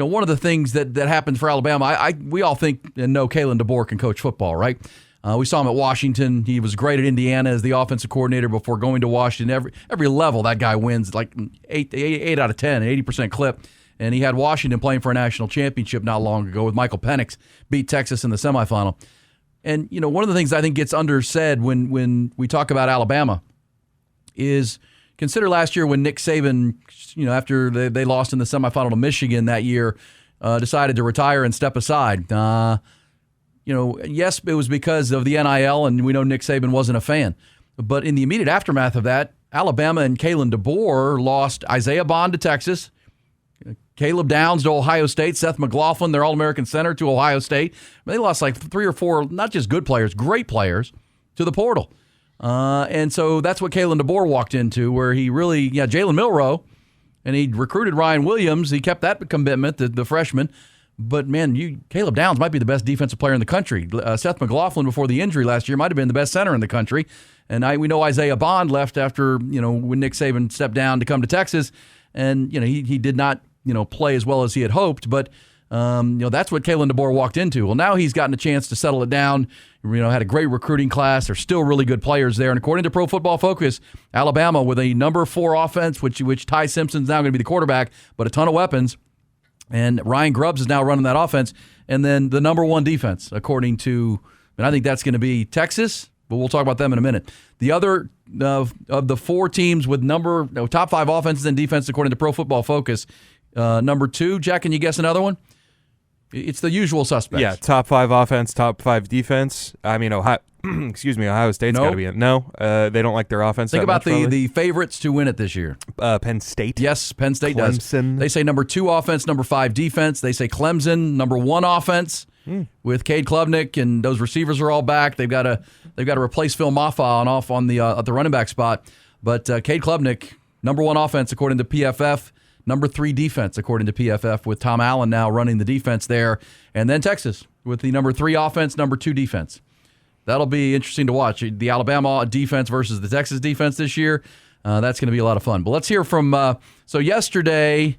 one of the things that happened for Alabama, we all think and know Kalen DaBoer can coach football, right? We saw him at Washington. He was great at Indiana as the offensive coordinator before going to Washington. Every level, that guy wins like 8 out of 10, an 80% clip. And he had Washington playing for a national championship not long ago with Michael Penix, beat Texas in the semifinal. And, one of the things I think gets undersaid when we talk about Alabama is consider last year when Nick Saban, after they lost in the semifinal to Michigan that year, decided to retire and step aside. Yes, it was because of the NIL, and we know Nick Saban wasn't a fan. But in the immediate aftermath of that, Alabama and Kalen DaBoer lost Isaiah Bond to Texas, Caleb Downs to Ohio State, Seth McLaughlin, their All-American center, to Ohio State. They lost like 3 or 4, not just good players, great players, to the portal. And so that's what Kalen DaBoer walked into, where he really, Jalen Milroe, and he recruited Ryan Williams. He kept that commitment, the freshman. But, man, Caleb Downs might be the best defensive player in the country. Seth McLaughlin, before the injury last year, might have been the best center in the country. And we know Isaiah Bond left after, when Nick Saban stepped down to come to Texas. And, he did not, play as well as he had hoped. But, that's what Kalen DaBoer walked into. Well, now he's gotten a chance to settle it down. Had a great recruiting class. There's still really good players there. And according to Pro Football Focus, Alabama with a number 4 offense, which Ty Simpson's now going to be the quarterback, but a ton of weapons. And Ryan Grubbs is now running that offense. And then the number 1 defense, according to, and I think that's going to be Texas, but we'll talk about them in a minute. The other of the 4 teams with top 5 offenses and defense, according to Pro Football Focus, number 2, Jack, can you guess another one? It's the usual suspects. Yeah, top 5 offense, top 5 defense. I mean, Ohio State's got to be in. No, they don't like their offense. Think about the favorites to win it this year. Penn State. Yes, Penn State Clemson. does. They say number 2 offense, number 5 defense. They say Clemson, number 1 offense with Cade Klubnik, and those receivers are all back. They've got to replace Phil Mafah on the running back spot. But Cade Klubnik, number 1 offense according to PFF. Number 3 defense, according to PFF, with Tom Allen now running the defense there. And then Texas with the number 3 offense, number 2 defense. That'll be interesting to watch. The Alabama defense versus the Texas defense this year. That's going to be a lot of fun. But let's hear from, so yesterday,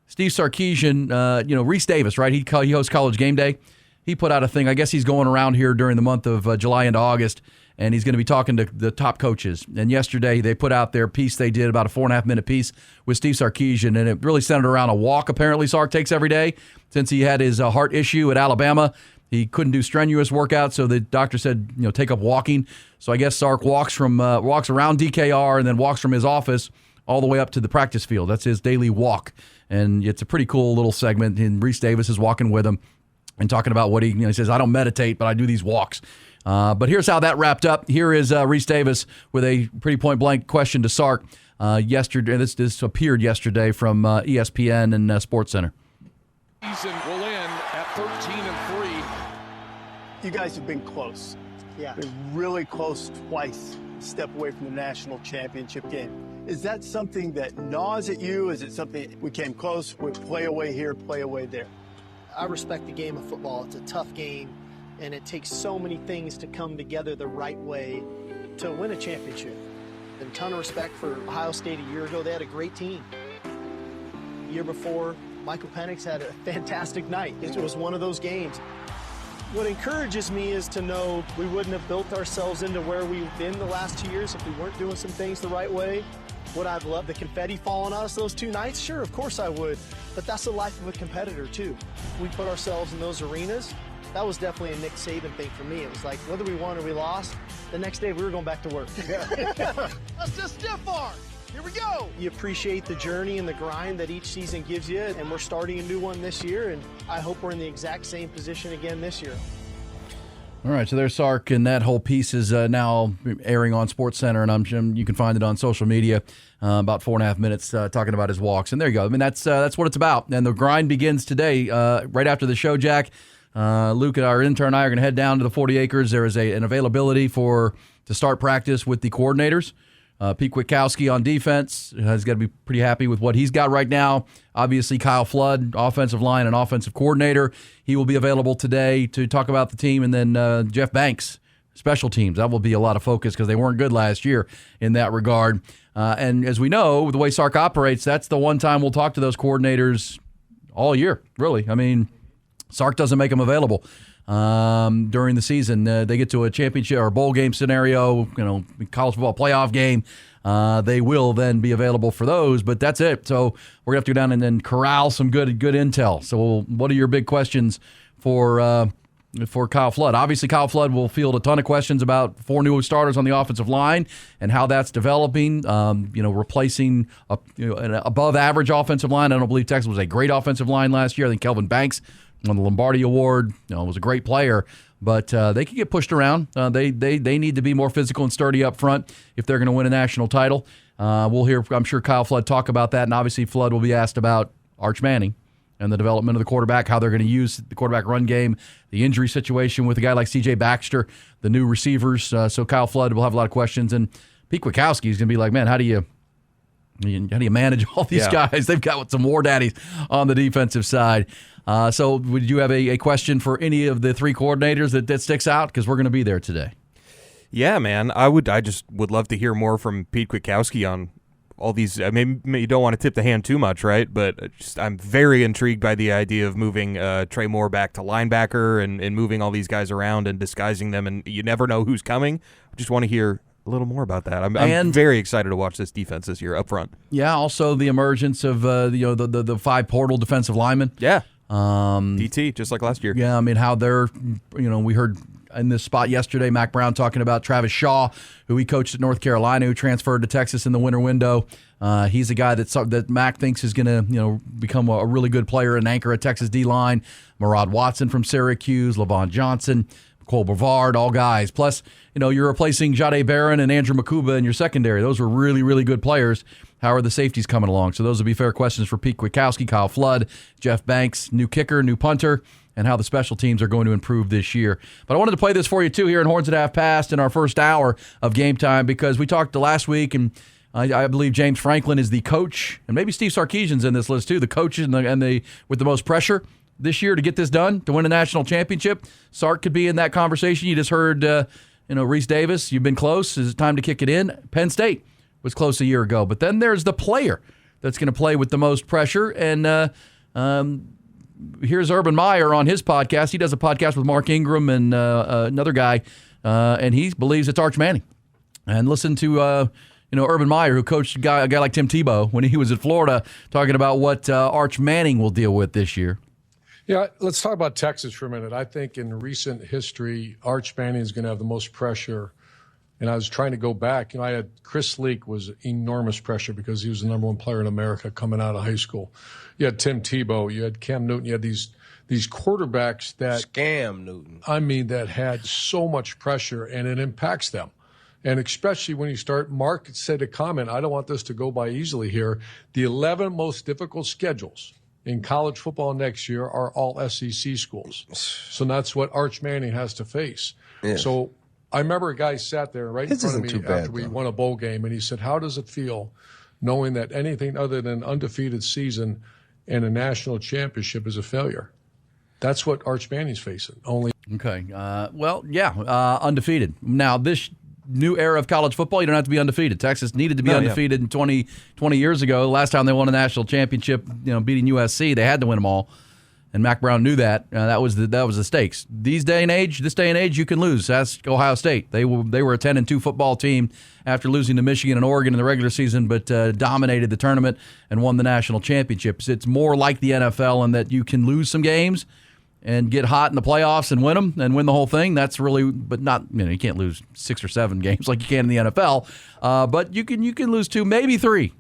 Steve Sarkeesian, Reece Davis, right? He hosts College Game Day. He put out a thing. I guess he's going around here during the month of July into August, and he's going to be talking to the top coaches. And yesterday they put out their piece they did, about a 4.5-minute piece with Steve Sarkeesian, and it really centered around a walk apparently Sark takes every day since he had his heart issue at Alabama. He couldn't do strenuous workouts, so the doctor said, take up walking. So I guess Sark walks around DKR and then walks from his office all the way up to the practice field. That's his daily walk, and it's a pretty cool little segment. And Reece Davis is walking with him and talking about what he says, I don't meditate, but I do these walks. But here's how that wrapped up. Here is Reece Davis with a pretty point-blank question to Sark yesterday. This appeared yesterday from ESPN and SportsCenter. Season will end at 13-3. You guys have been close. Yeah. Been really close twice. Step away from the national championship game. Is that something that gnaws at you? Is it something we came close, we play away here, play away there? I respect the game of football. It's a tough game, and it takes so many things to come together the right way to win a championship. And a ton of respect for Ohio State a year ago. They had a great team. The year before, Michael Penix had a fantastic night. It was one of those games. What encourages me is to know we wouldn't have built ourselves into where we've been the last 2 years if we weren't doing some things the right way. Would I have loved the confetti falling on us those 2 nights? Sure, of course I would. But that's the life of a competitor, too. We put ourselves in those arenas. That was definitely a Nick Saban thing for me. It was like, whether we won or we lost, the next day we were going back to work. Let's just stiff arm. Here we go. You appreciate the journey and the grind that each season gives you, and we're starting a new one this year, and I hope we're in the exact same position again this year. All right, so there's Sark, and that whole piece is now airing on SportsCenter, and you can find it on social media. About 4.5 minutes talking about his walks, and there you go. I mean, that's what it's about, and the grind begins today. Right after the show, Jack, Luke, our intern, and I are going to head down to the 40 acres. There is an availability to start practice with the coordinators. Pete Kwiatkowski on defense has got to be pretty happy with what he's got right now. Obviously, Kyle Flood, offensive line and offensive coordinator. He will be available today to talk about the team. And then Jeff Banks, special teams. That will be a lot of focus because they weren't good last year in that regard. And as we know, the way Sark operates, that's the one time we'll talk to those coordinators all year, really. I mean, Sark doesn't make them available during the season. They get to a championship or bowl game scenario, college football playoff game. They will then be available for those, but that's it. So we're going to have to go down and then corral some good intel. So what are your big questions for Kyle Flood? Obviously, Kyle Flood will field a ton of questions about 4 new starters on the offensive line and how that's developing, replacing an above-average offensive line. I don't believe Texas was a great offensive line last year. I think Kelvin Banks won the Lombardi Award. Was a great player. But they can get pushed around. They need to be more physical and sturdy up front if they're going to win a national title. We'll hear, I'm sure, Kyle Flood talk about that. And obviously, Flood will be asked about Arch Manning and the development of the quarterback, how they're going to use the quarterback run game, the injury situation with a guy like C.J. Baxter, the new receivers. So Kyle Flood will have a lot of questions. And Pete Kwiatkowski is going to be like, man, how do you manage all these guys? They've got some war daddies on the defensive side. So would you have a question for any of the 3 coordinators that sticks out? Because we're going to be there today. Yeah, man. I just would love to hear more from Pete Kwiatkowski on all these. I mean, you don't want to tip the hand too much, right? But I'm very intrigued by the idea of moving Trey Moore back to linebacker and moving all these guys around and disguising them. And you never know who's coming. I just want to hear a little more about that. I'm very excited to watch this defense this year up front. Yeah, also the emergence of the 5 portal defensive linemen. Yeah. DT, just like last year. Yeah, I mean, how they're, we heard in this spot yesterday, Mac Brown talking about Travis Shaw, who he coached at North Carolina, who transferred to Texas in the winter window. He's a guy that Mac thinks is going to, become a really good player and anchor at Texas D-line. Murad Watson from Syracuse, Levon Johnson, Cole Brevard, all guys. Plus, you're replacing Jade Barron and Andrew Makuba in your secondary. Those were really, really good players. How are the safeties coming along? So those would be fair questions for Pete Kwiatkowski, Kyle Flood, Jeff Banks, new kicker, new punter, and how the special teams are going to improve this year. But I wanted to play this for you, too, here in Horns at Half Past in our first hour of Game Time, because we talked last week, and I believe James Franklin is the coach, and maybe Steve Sarkisian's in this list, too, the coaches with the most pressure this year to get this done, to win a national championship. Sark could be in that conversation. You just heard, Reece Davis, you've been close. Is it time to kick it in? Penn State was close a year ago. But then there's the player that's going to play with the most pressure. And here's Urban Meyer on his podcast. He does a podcast with Mark Ingram and another guy, and he believes it's Arch Manning. And listen to Urban Meyer, who coached a guy like Tim Tebow when he was at Florida, talking about what Arch Manning will deal with this year. Yeah, let's talk about Texas for a minute. I think in recent history, Arch Manning is going to have the most pressure. And I was trying to go back. I had Chris Leak was enormous pressure because he was the number 1 player in America coming out of high school. You had Tim Tebow. You had Cam Newton. You had these quarterbacks that Scam Newton. I mean, that had so much pressure, and it impacts them. And especially when you start, Mark said a comment, I don't want this to go by easily here. The 11 most difficult schedules in college football next year are all SEC schools. So that's what Arch Manning has to face. Yeah. So I remember a guy sat there right in front of me after we won a bowl game, and he said, how does it feel knowing that anything other than an undefeated season and a national championship is a failure? That's what Arch Manning's facing. Okay. Undefeated. Now, this new era of college football, you don't have to be undefeated. Texas needed to be undefeated in 20 years ago. The last time they won a national championship, beating USC, they had to win them all. And Mac Brown knew that. That was the stakes. This day and age, you can lose. Ask Ohio State. They were a 10-2 football team after losing to Michigan and Oregon in the regular season, but dominated the tournament and won the national championships. It's more like the NFL in that you can lose some games and get hot in the playoffs and win them and win the whole thing. That's really, but not, you can't lose 6 or 7 games like you can in the NFL. But you can lose 2, maybe 3,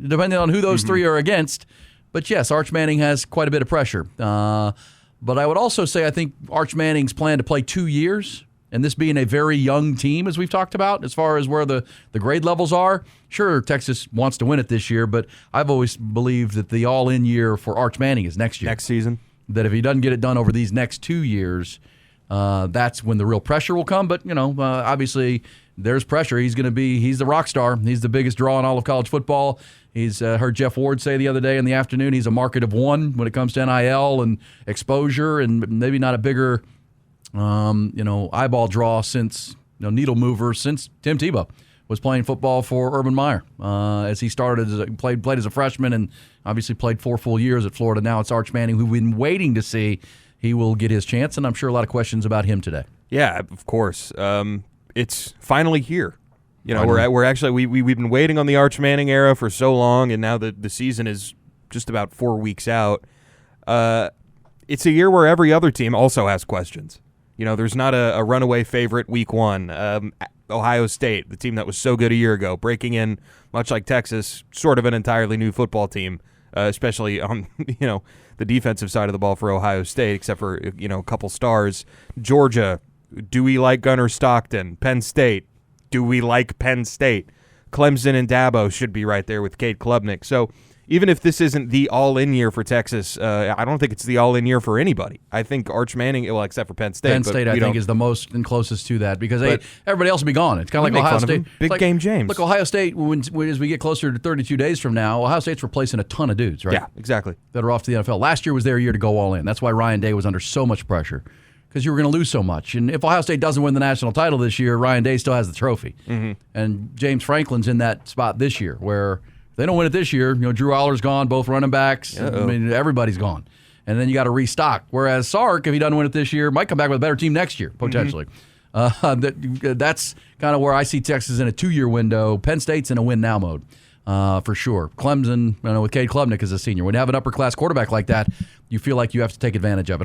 depending on who those 3 are against. But yes, Arch Manning has quite a bit of pressure. But I would also say I think Arch Manning's plan to play 2 years, and this being a very young team, as we've talked about, as far as where the grade levels are. Sure, Texas wants to win it this year, but I've always believed that the all-in year for Arch Manning is next year. Next season. That if he doesn't get it done over these next 2 years, that's when the real pressure will come. But, obviously there's pressure. He's the rock star. He's the biggest draw in all of college football. He's heard Jeff Ward say the other day in the afternoon he's a market of 1 when it comes to NIL and exposure, and maybe not a bigger, eyeball draw since needle mover since Tim Tebow was playing football for Urban Meyer as he started played as a freshman and obviously played 4 full years at Florida. Now it's Arch Manning, who we've been waiting to see. He will get his chance, and I'm sure a lot of questions about him today. Yeah, of course. It's finally here. We're actually we've been waiting on the Arch Manning era for so long, and now the season is just about 4 weeks out. It's a year where every other team also has questions. There's not a runaway favorite week one. Ohio State, the team that was so good a year ago, breaking in, much like Texas, sort of an entirely new football team, especially on the defensive side of the ball for Ohio State, except for a couple stars. Georgia, do we like Gunnar Stockton? Penn State, do we like Penn State? Clemson and Dabo should be right there with Cade Klubnik. So even if this isn't the all-in year for Texas, I don't think it's the all-in year for anybody. I think Arch Manning, well, except for Penn State. Penn State, I think, is the most and closest to that because everybody else will be gone. It's kind of like Ohio State. Big game James. Look, Ohio State, as we get closer to 32 days from now, Ohio State's replacing a ton of dudes, right? Yeah, exactly. That are off to the NFL. Last year was their year to go all in. That's why Ryan Day was under so much pressure because you were going to lose so much. And if Ohio State doesn't win the national title this year, Ryan Day still has the trophy. Mm-hmm. And James Franklin's in that spot this year where – they don't win it this year. Drew Aller's gone, both running backs. I mean, everybody's gone. And then you got to restock. Whereas Sark, if he doesn't win it this year, might come back with a better team next year, potentially. Mm-hmm. That's kind of where I see Texas in a 2-year window. Penn State's in a win-now mode, for sure. Clemson, with Cade Klubnik as a senior. When you have an upper-class quarterback like that, you feel like you have to take advantage of it.